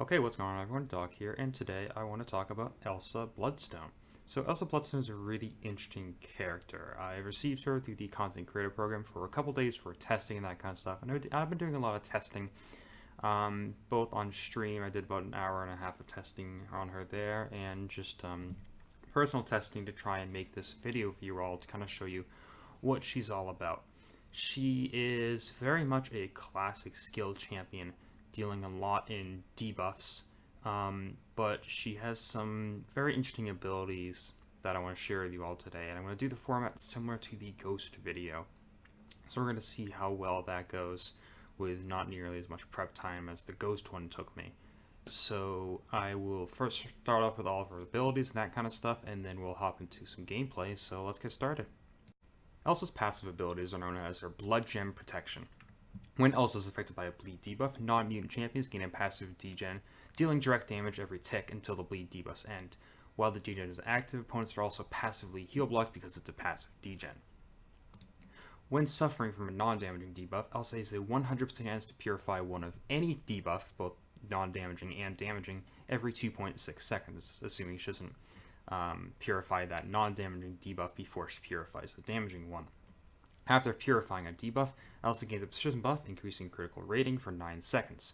Okay, what's going on everyone? Doc here, and today I want to talk about Elsa Bloodstone. So Elsa Bloodstone is a really interesting character. I received her through the content creator program for a couple days for testing and that kind of stuff, and I've been doing a lot of testing, both on stream. I did about an hour and a half of testing on her there, and just personal testing to try and make this video for you all to kind of show you what she's all about. She is very much a classic skill champion, dealing a lot in debuffs, but she has some very interesting abilities that I want to share with you all today, and I'm going to do the format similar to the Ghost video. So we're going to see how well that goes with not nearly as much prep time as the Ghost one took me. So I will first start off with all of her abilities and that kind of stuff, and then we'll hop into some gameplay, so let's get started. Elsa's passive abilities are known as her Blood Gem Protection. When Elsa is affected by a bleed debuff, non-mutant champions gain a passive degen, dealing direct damage every tick until the bleed debuffs end. While the degen is active, opponents are also passively heal blocked because it's a passive degen. When suffering from a non-damaging debuff, Elsa has a 100% chance to purify one of any debuff, both non-damaging and damaging, every 2.6 seconds, assuming she doesn't purify that non-damaging debuff before she purifies the damaging one. After purifying a debuff, Elsa gains a precision buff, increasing critical rating for 9 seconds.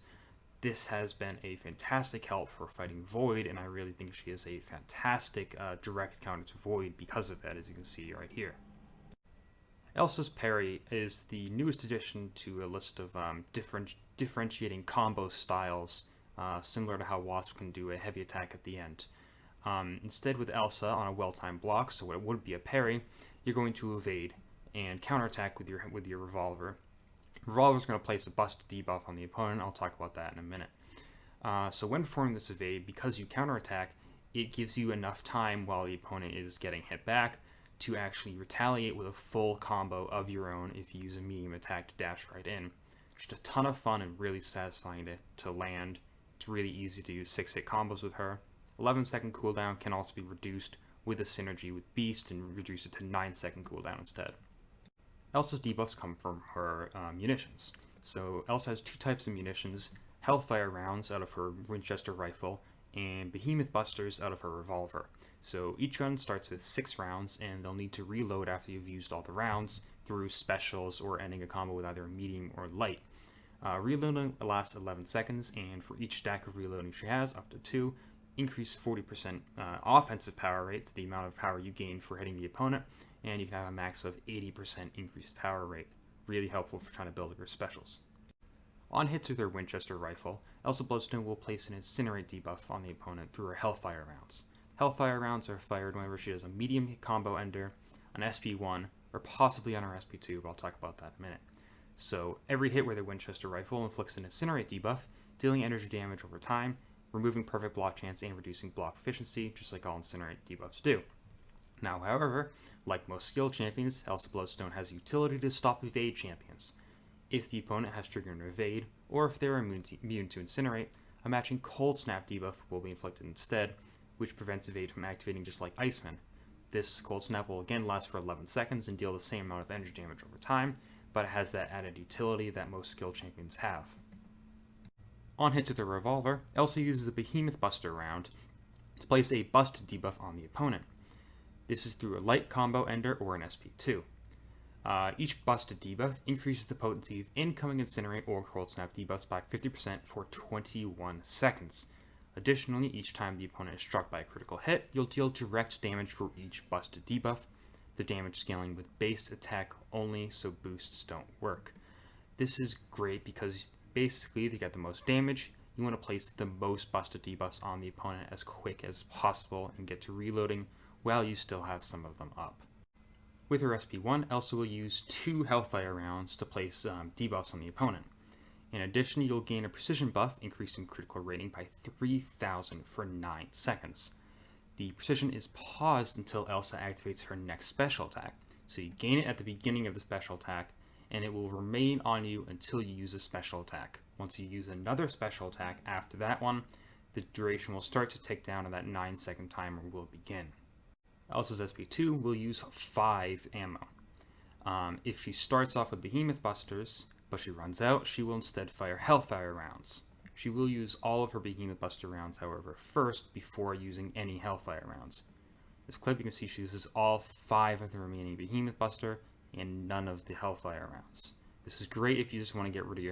This has been a fantastic help for fighting Void, and I really think she is a fantastic direct counter to Void because of that, as you can see right here. Elsa's parry is the newest addition to a list of differentiating combo styles, similar to how Wasp can do a heavy attack at the end. Instead, with Elsa on a well-timed block, so it would be a parry, you're going to evade and counterattack with your revolver. Revolver is going to place a bust debuff on the opponent. I'll talk about that in a minute. So when performing this evade, because you counterattack, it gives you enough time while the opponent is getting hit back to actually retaliate with a full combo of your own if you use a medium attack to dash right in. Just a ton of fun and really satisfying to land. It's really easy to use 6-hit combos with her. 11-second cooldown can also be reduced with a synergy with Beast and reduce it to 9-second cooldown instead. Elsa's debuffs come from her munitions. So Elsa has two types of munitions: Hellfire rounds out of her Winchester rifle and Behemoth Busters out of her revolver. So each gun starts with 6 rounds, and they'll need to reload after you've used all the rounds through specials or ending a combo with either medium or light. Reloading lasts 11 seconds, and for each stack of reloading she has, up to 2, increase 40% offensive power rate, so the amount of power you gain for hitting the opponent, and you can have a max of 80% increased power rate. Really helpful for trying to build up your specials. On hits with her Winchester rifle, Elsa Bloodstone will place an Incinerate debuff on the opponent through her Hellfire rounds. Hellfire rounds are fired whenever she does a medium hit combo ender, an SP1, or possibly on her SP2, but I'll talk about that in a minute. So every hit with her Winchester rifle inflicts an Incinerate debuff, dealing energy damage over time, removing perfect block chance and reducing block efficiency, just like all Incinerate debuffs do. Now, however, like most skill champions, Elsa Bloodstone has utility to stop evade champions. If the opponent has triggered an evade, or if they're immune to Incinerate, a matching Cold Snap debuff will be inflicted instead, which prevents evade from activating just like Iceman. This Cold Snap will again last for 11 seconds and deal the same amount of energy damage over time, but it has that added utility that most skill champions have. On hits with the revolver, Elsa uses the Behemoth Buster round to place a bust debuff on the opponent. This is through a light combo ender or an SP2. Each busted debuff increases the potency of incoming Incinerate or Cold Snap debuffs by 50% for 21 seconds. Additionally, each time the opponent is struck by a critical hit, you'll deal direct damage for each busted debuff, the damage scaling with base attack only, so boosts don't work. This is great because basically to get the most damage, you want to place the most busted debuffs on the opponent as quick as possible and get to reloading while you still have some of them up. With her SP1, Elsa will use 2 Hellfire rounds to place debuffs on the opponent. In addition, you'll gain a precision buff, increasing critical rating by 3,000 for 9 seconds. The precision is paused until Elsa activates her next special attack, so you gain it at the beginning of the special attack, and it will remain on you until you use a special attack. Once you use another special attack after that one, the duration will start to tick down and that 9-second timer will begin. Elsa's SP2 will use 5 ammo. If she starts off with Behemoth Busters, but she runs out, she will instead fire Hellfire rounds. She will use all of her Behemoth Buster rounds, however, first before using any Hellfire rounds. This clip, you can see she uses all 5 of the remaining Behemoth Buster and none of the Hellfire rounds. This is great if you just want to get rid of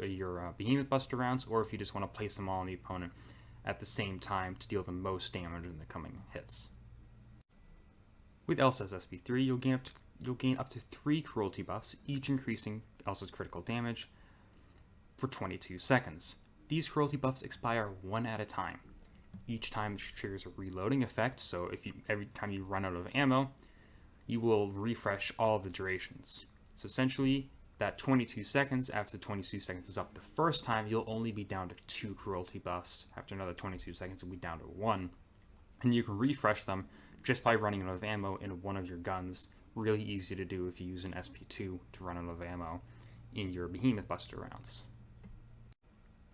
your Behemoth Buster rounds, or if you just want to place them all on the opponent at the same time to deal the most damage in the coming hits. With Elsa's SP3, you'll gain up to 3 cruelty buffs, each increasing Elsa's critical damage for 22 seconds. These cruelty buffs expire 1 at a time. Each time she triggers a reloading effect, so every time you run out of ammo, you will refresh all of the durations. So essentially, that 22 seconds, after the 22 seconds is up the first time, you'll only be down to 2 cruelty buffs. After another 22 seconds, you'll be down to 1. And you can refresh them just by running out of ammo in one of your guns. Really easy to do if you use an SP2 to run out of ammo in your Behemoth Buster rounds.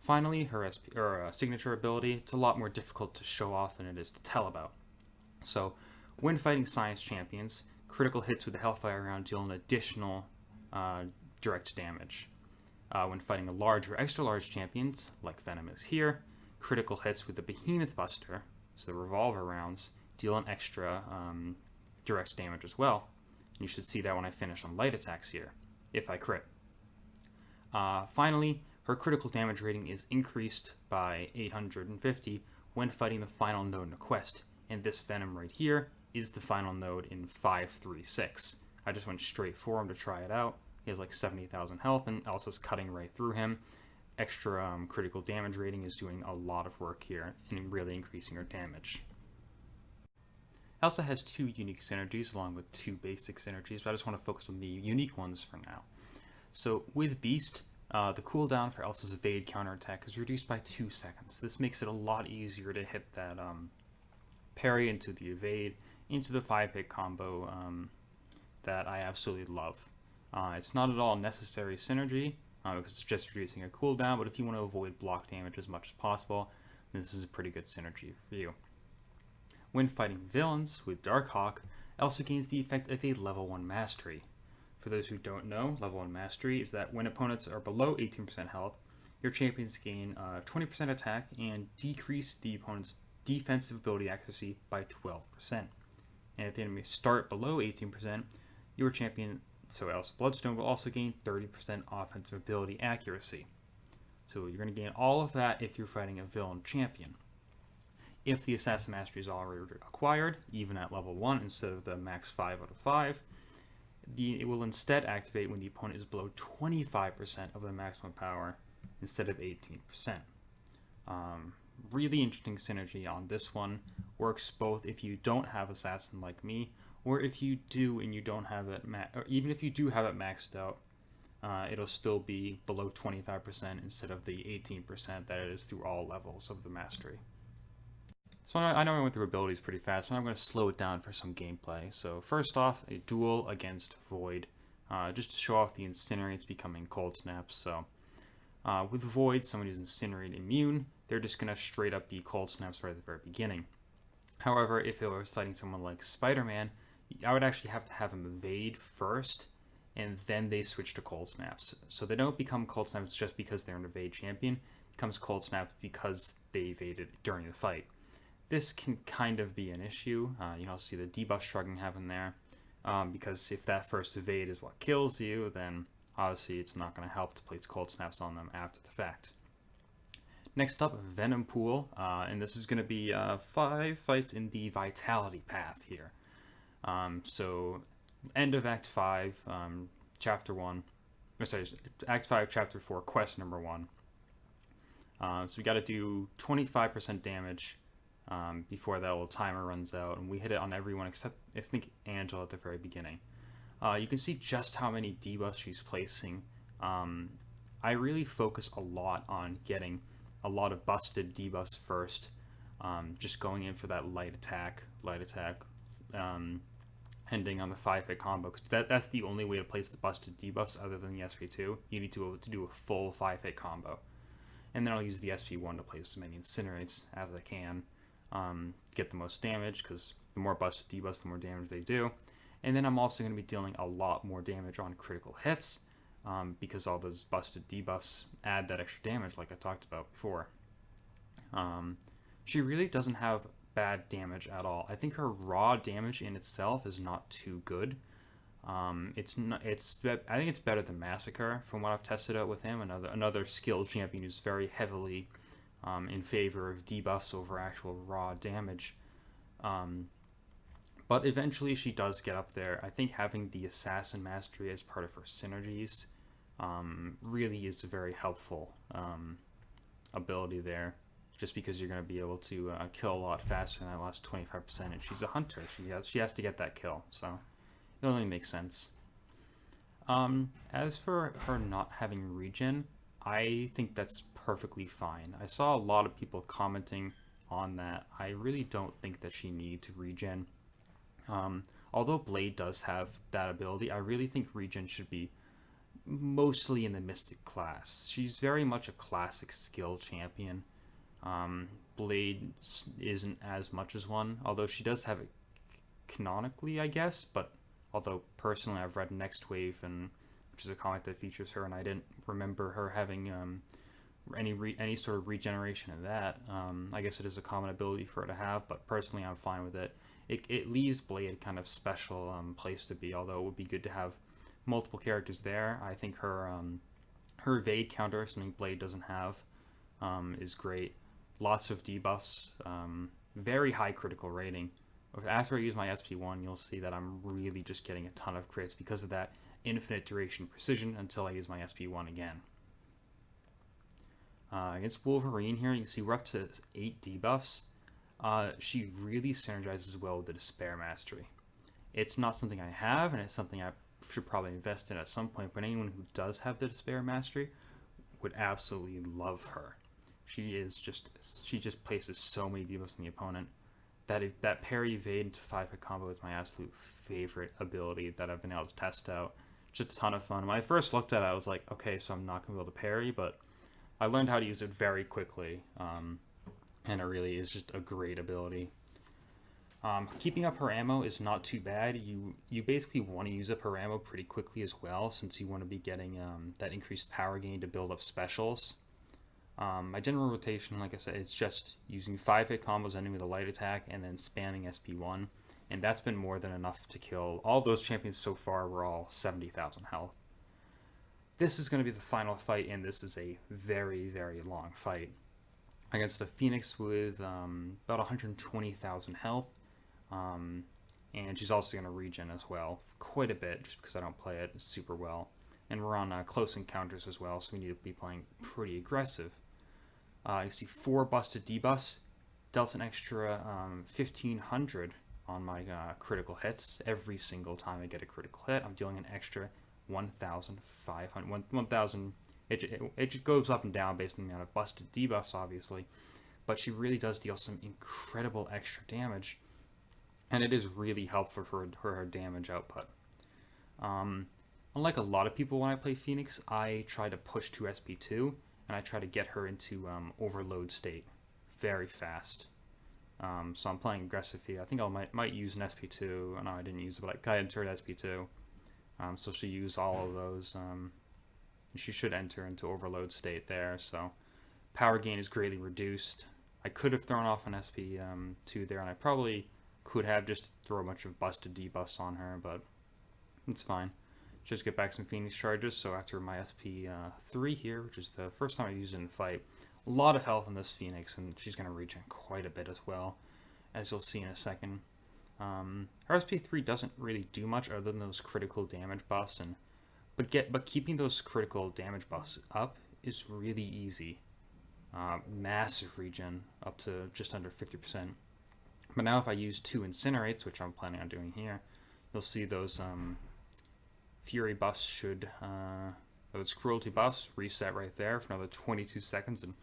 Finally, her signature ability, it's a lot more difficult to show off than it is to tell about. So, when fighting Science Champions, critical hits with the Hellfire round deal an additional direct damage. When fighting a large or extra large champions, like Venom is here, critical hits with the Behemoth Buster, so the revolver rounds, deal an extra direct damage as well. And you should see that when I finish on light attacks here, if I crit. Finally, her critical damage rating is increased by 850 when fighting the final node in a quest, and this Venom right here is the final node in 536. I just went straight for him to try it out. He has like 70,000 health, and Elsa's cutting right through him. Extra critical damage rating is doing a lot of work here and really increasing her damage. Elsa has 2 unique synergies along with 2 basic synergies, but I just want to focus on the unique ones for now. So with Beast, the cooldown for Elsa's evade counterattack is reduced by 2 seconds. This makes it a lot easier to hit that parry into the evade, into the 5-hit combo that I absolutely love. It's not at all a necessary synergy because it's just reducing a cooldown, but if you want to avoid block damage as much as possible, this is a pretty good synergy for you. When fighting villains with Darkhawk, Elsa gains the effect of a level 1 mastery. For those who don't know, level 1 mastery is that when opponents are below 18% health, your champions gain 20% attack and decrease the opponent's defensive ability accuracy by 12%. And if the enemy start below 18%, your champion, so Elsa Bloodstone, will also gain 30% offensive ability accuracy. So you're going to gain all of that if you're fighting a villain champion. If the Assassin Mastery is already acquired, even at level 1 instead of the max 5 out of 5, it will instead activate when the opponent is below 25% of the maximum power instead of 18%. Really interesting synergy on this one. Works both if you don't have Assassin like me, or if you do and you don't have it, or even if you do have it maxed out, it'll still be below 25% instead of the 18% that it is through all levels of the mastery. So I know I went through abilities pretty fast, but I'm going to slow it down for some gameplay. So first off, a duel against Void, just to show off the Incinerates becoming Cold Snaps. So with Void, someone who's Incinerate immune, they're just going to straight up be Cold Snaps right at the very beginning. However, if it was fighting someone like Spider-Man, I would actually have to have him evade first, and then they switch to Cold Snaps. So they don't become Cold Snaps just because they're an evade champion, it becomes Cold Snaps because they evaded during the fight. This can kind of be an issue. You'll see the debuff shrugging happen there, because if that first evade is what kills you, then obviously it's not going to help to place Cold Snaps on them after the fact. Next up, Venom Pool, and this is going to be 5 fights in the Vitality path here. So, end of Act 5, Chapter 1, Act 5, Chapter 4, Quest number 1. So we got to do 25% damage before that little timer runs out, and we hit it on everyone except, I think, Angela at the very beginning. You can see just how many debuffs she's placing. I really focus a lot on getting a lot of busted debuffs first, just going in for that light attack, ending on the 5-hit combo, because that's the only way to place the busted debuffs other than the SP2. You need to do a full 5-hit combo. And then I'll use the SP1 to place as many Incinerates as I can, get the most damage, because the more busted debuffs, the more damage they do. And then I'm also going to be dealing a lot more damage on critical hits. because all those busted debuffs add that extra damage, like I talked about before. She really doesn't have bad damage at all. I think her raw damage in itself is not too good. It's not. I think it's better than Massacre from what I've tested out with him. Another skilled champion who's very heavily in favor of debuffs over actual raw damage. But eventually she does get up there. I think having the Assassin Mastery as part of her synergies really is a very helpful ability there. Just because you're going to be able to kill a lot faster than that last 25%. And she's a hunter. She has to get that kill. So it only makes sense. As for her not having regen, I think that's perfectly fine. I saw a lot of people commenting on that. I really don't think that she needs to regen. Although Blade does have that ability, I really think regen should be mostly in the Mystic class. She's very much a classic skill champion. Blade isn't as much as one, although she does have it canonically, I guess, but although personally I've read Next Wave, which is a comic that features her, and I didn't remember her having any sort of regeneration in that. I guess it is a common ability for her to have, but personally I'm fine with it. It leaves Blade a kind of special place to be, although it would be good to have multiple characters there. I think her evade counter, something Blade doesn't have, is great. Lots of debuffs, very high critical rating. After I use my SP1, you'll see that I'm really just getting a ton of crits because of that infinite duration precision until I use my SP1 again. Against Wolverine here, you can see we're up to 8 debuffs. She really synergizes well with the Despair Mastery. It's not something I have, and it's something I should probably invest in at some point, but anyone who does have the Despair Mastery would absolutely love her. She just places so many debuffs on the opponent. That parry evade into 5-hit combo is my absolute favorite ability that I've been able to test out. Just a ton of fun. When I first looked at it, I was like, okay, so I'm not going to be able to parry, but I learned how to use it very quickly, and it really is just a great ability. Keeping up her ammo is not too bad. You basically want to use up her ammo pretty quickly as well, since you want to be getting that increased power gain to build up specials. My general rotation, like I said, it's just using 5-hit combos ending with a light attack and then spamming SP1, and that's been more than enough to kill. All those champions so far were all 70,000 health. This is going to be the final fight, and this is a very, very long fight. Against a Phoenix with about 120,000 health, and she's also going to regen as well, quite a bit, just because I don't play it super well. And we're on close encounters as well, so we need to be playing pretty aggressive. You see 4 busted debuffs, dealt an extra 1,500 on my critical hits. Every single time I get a critical hit, I'm dealing an extra 1,500. 1,000. It just goes up and down based on the amount of busted debuffs, obviously. But she really does deal some incredible extra damage, and it is really helpful for her damage output. Unlike a lot of people when I play Phoenix, I try to push to SP2, and I try to get her into overload state very fast. So I'm playing aggressive here. I think I might use an SP2. No, I didn't use it, but I entered SP2. So she used all of those. And she should enter into overload state there. So power gain is greatly reduced. I could have thrown off an SP2 there, and I probably could have just throw a bunch of busted debuffs on her, but it's fine. Just get back some Phoenix charges. So after my SP3 here, which is the first time I used it in a fight, a lot of health in this Phoenix, and she's going to regen quite a bit as well, as you'll see in a second. Her SP3 doesn't really do much other than those critical damage buffs, but keeping those critical damage buffs up is really easy. Massive regen, up to just under 50%. But now if I use 2 Incinerates, which I'm planning on doing here, you'll see those Fury buffs should, those Cruelty buffs reset right there for another 22 seconds, and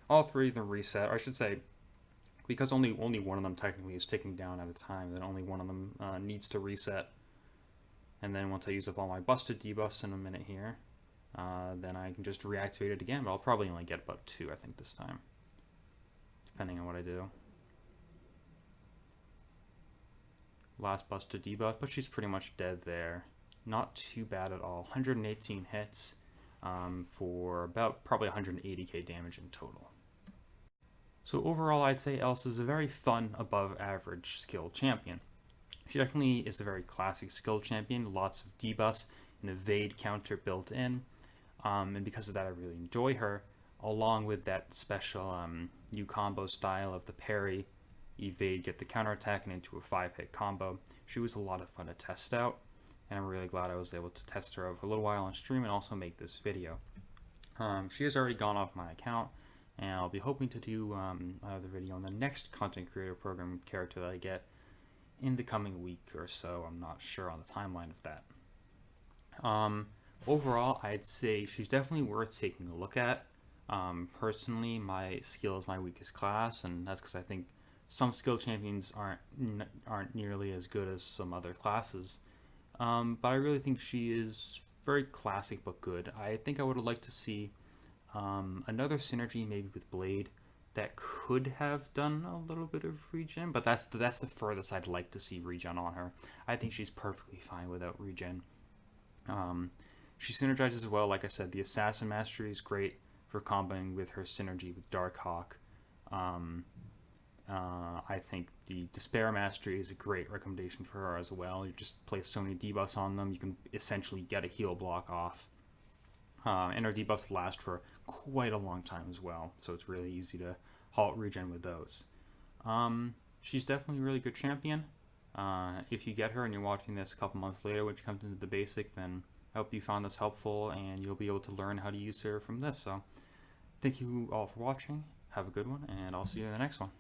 all 3 of them reset, or I should say, because only one of them technically is ticking down at a time, then only one of them needs to reset. And then once I use up all my busted debuffs in a minute here, then I can just reactivate it again, but I'll probably only get about 2, I think, this time, depending on what I do. Last busted debuff, but she's pretty much dead there. not too bad at all. 118 hits for about probably 180k damage in total. So overall, I'd say Elsa's a very fun, above average skill champion. She definitely is a very classic skill champion, lots of debuffs, an evade counter built in, and because of that I really enjoy her, along with that special new combo style of the parry, evade, get the counterattack, and into a 5-hit combo. She was a lot of fun to test out, and I'm really glad I was able to test her out for a little while on stream and also make this video. She has already gone off my account, and I'll be hoping to do another video on the next content creator program character that I get in the coming week or so. I'm not sure on the timeline of that. Overall, I'd say she's definitely worth taking a look at. Personally, my skill is my weakest class, and that's because I think some skill champions aren't nearly as good as some other classes. But I really think she is very classic but good. I think I would have liked to see another synergy, maybe with Blade, that could have done a little bit of regen, but that's the furthest I'd like to see regen on her. I think she's perfectly fine without regen. She synergizes as well. Like I said, the Assassin Mastery is great for comboing with her synergy with Darkhawk. I think the Despair Mastery is a great recommendation for her as well. You just place so many debuffs on them, you can essentially get a heal block off. And her debuffs last for quite a long time as well, so it's really easy to halt regen with those. She's definitely a really good champion. If you get her and you're watching this a couple months later when she comes into the basic, then I hope you found this helpful and you'll be able to learn how to use her from this. So thank you all for watching. Have a good one, and I'll see you in the next one.